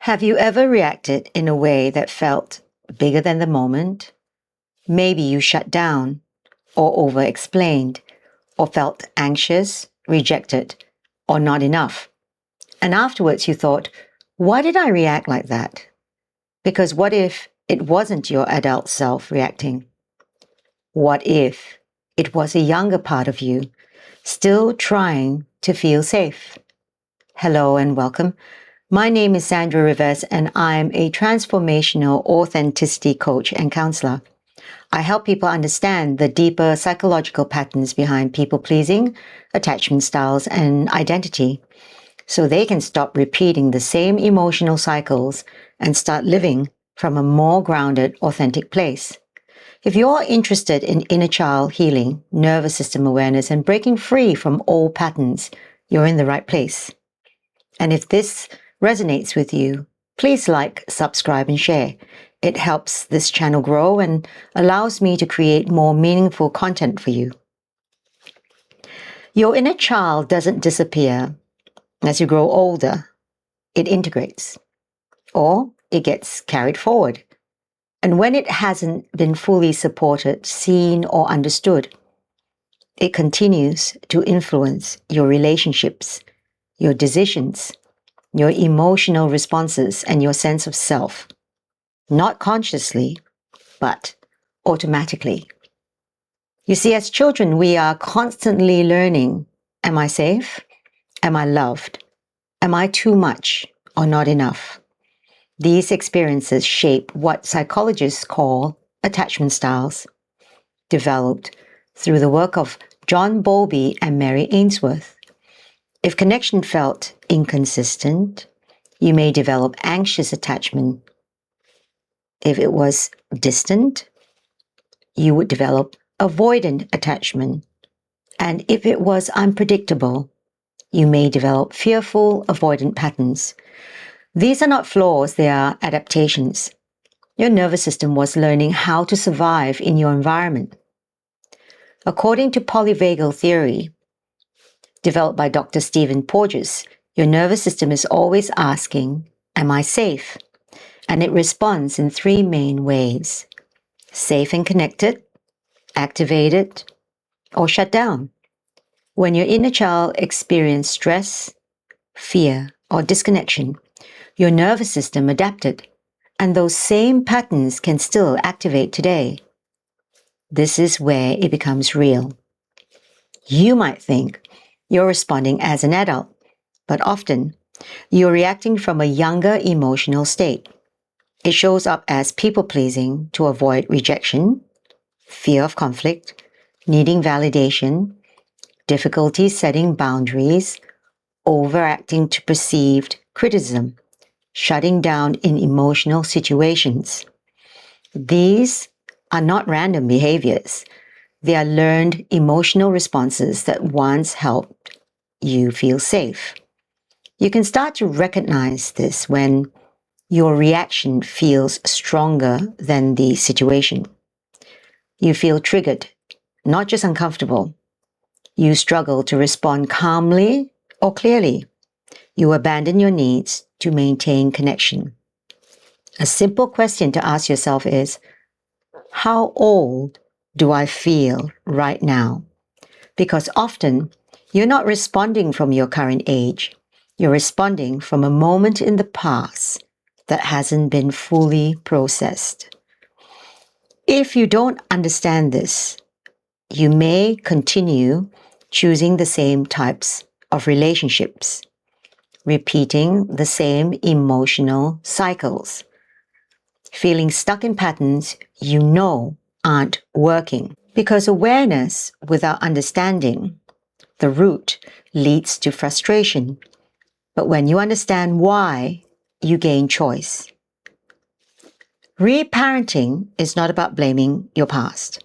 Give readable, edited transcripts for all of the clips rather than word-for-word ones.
Have you ever reacted in a way that felt bigger than the moment? Maybe you shut down, or over-explained, or felt anxious, rejected, or not enough. And afterwards you thought, why did I react like that? Because what if it wasn't your adult self reacting? What if it was a younger part of you, still trying to feel safe? Hello and welcome. My name is Sandra Rives, and I'm a transformational authenticity coach and counselor. I help people understand the deeper psychological patterns behind people-pleasing, attachment styles, and identity, so they can stop repeating the same emotional cycles and start living from a more grounded, authentic place. If you're interested in inner child healing, nervous system awareness, and breaking free from old patterns, you're in the right place. And if this resonates with you, please like, subscribe, and share. It helps this channel grow and allows me to create more meaningful content for you. Your inner child doesn't disappear as you grow older. It integrates, or it gets carried forward. And when it hasn't been fully supported, seen, or understood, it continues to influence your relationships, your decisions, your emotional responses, and your sense of self. Not consciously, but automatically. You see, as children, we are constantly learning, am I safe? Am I loved? Am I too much or not enough? These experiences shape what psychologists call attachment styles, developed through the work of John Bowlby and Mary Ainsworth. If connection felt inconsistent, you may develop anxious attachment. If it was distant, you would develop avoidant attachment. And if it was unpredictable, you may develop fearful-avoidant patterns. These are not flaws, they are adaptations. Your nervous system was learning how to survive in your environment. According to polyvagal theory, developed by Dr. Stephen Porges, your nervous system is always asking, am I safe? And it responds in three main ways: safe and connected, activated, or shut down. When your inner child experienced stress, fear, or disconnection, your nervous system adapted, and those same patterns can still activate today. This is where it becomes real. You might think you're responding as an adult, but often you're reacting from a younger emotional state. It shows up as people-pleasing to avoid rejection, fear of conflict, needing validation, difficulty setting boundaries, overreacting to perceived criticism, shutting down in emotional situations. These are not random behaviors. They are learned emotional responses that once helped you feel safe. You can start to recognize this when your reaction feels stronger than the situation. You feel triggered, not just uncomfortable. You struggle to respond calmly or clearly. You abandon your needs to maintain connection. A simple question to ask yourself is, how old do I feel right now? Because often you're not responding from your current age. You're responding from a moment in the past that hasn't been fully processed. If you don't understand this, you may continue choosing the same types of relationships, repeating the same emotional cycles, feeling stuck in patterns you know aren't working. Because awareness without understanding the root leads to frustration. But when you understand why, you gain choice. Reparenting is not about blaming your past.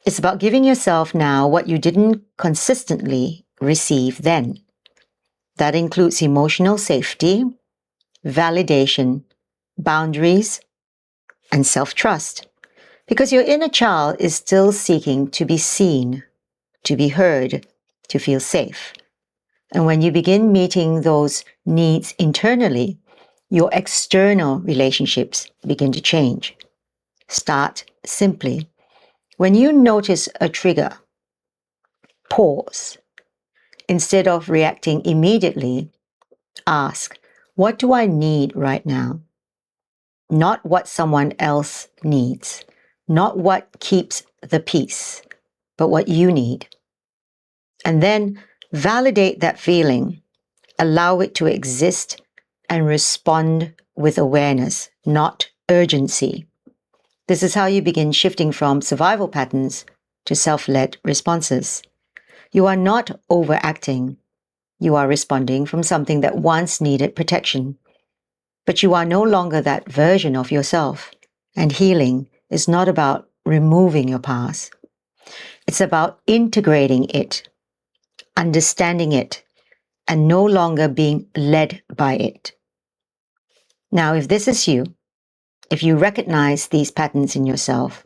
It's about giving yourself now what you didn't consistently receive then. That includes emotional safety, validation, boundaries, and self-trust. Because your inner child is still seeking to be seen, to be heard, to feel safe. And when you begin meeting those needs internally, your external relationships begin to change. Start simply. When you notice a trigger, pause. Instead of reacting immediately, ask, what do I need right now? Not what someone else needs, not what keeps the peace, but what you need. And then validate that feeling, allow it to exist, and respond with awareness, not urgency. This is how you begin shifting from survival patterns to self-led responses. You are not overacting. You are responding from something that once needed protection. But you are no longer that version of yourself. And healing is not about removing your past. It's about integrating it, understanding it, and no longer being led by it. Now, if this is you, if you recognize these patterns in yourself,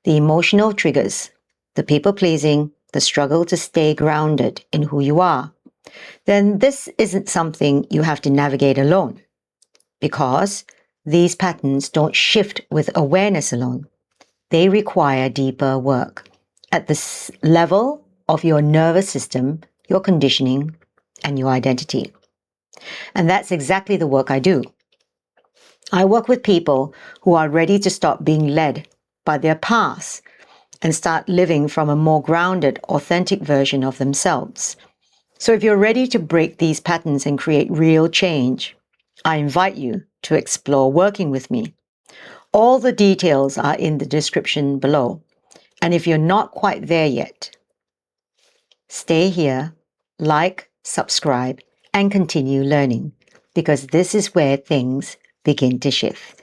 the emotional triggers, the people-pleasing, the struggle to stay grounded in who you are, then this isn't something you have to navigate alone, because these patterns don't shift with awareness alone. They require deeper work at the level of your nervous system, your conditioning, and your identity. And that's exactly the work I do. I work with people who are ready to stop being led by their past and start living from a more grounded, authentic version of themselves. So if you're ready to break these patterns and create real change, I invite you to explore working with me. All the details are in the description below. And if you're not quite there yet, stay here, like, subscribe, and continue learning, because this is where things begin to shift.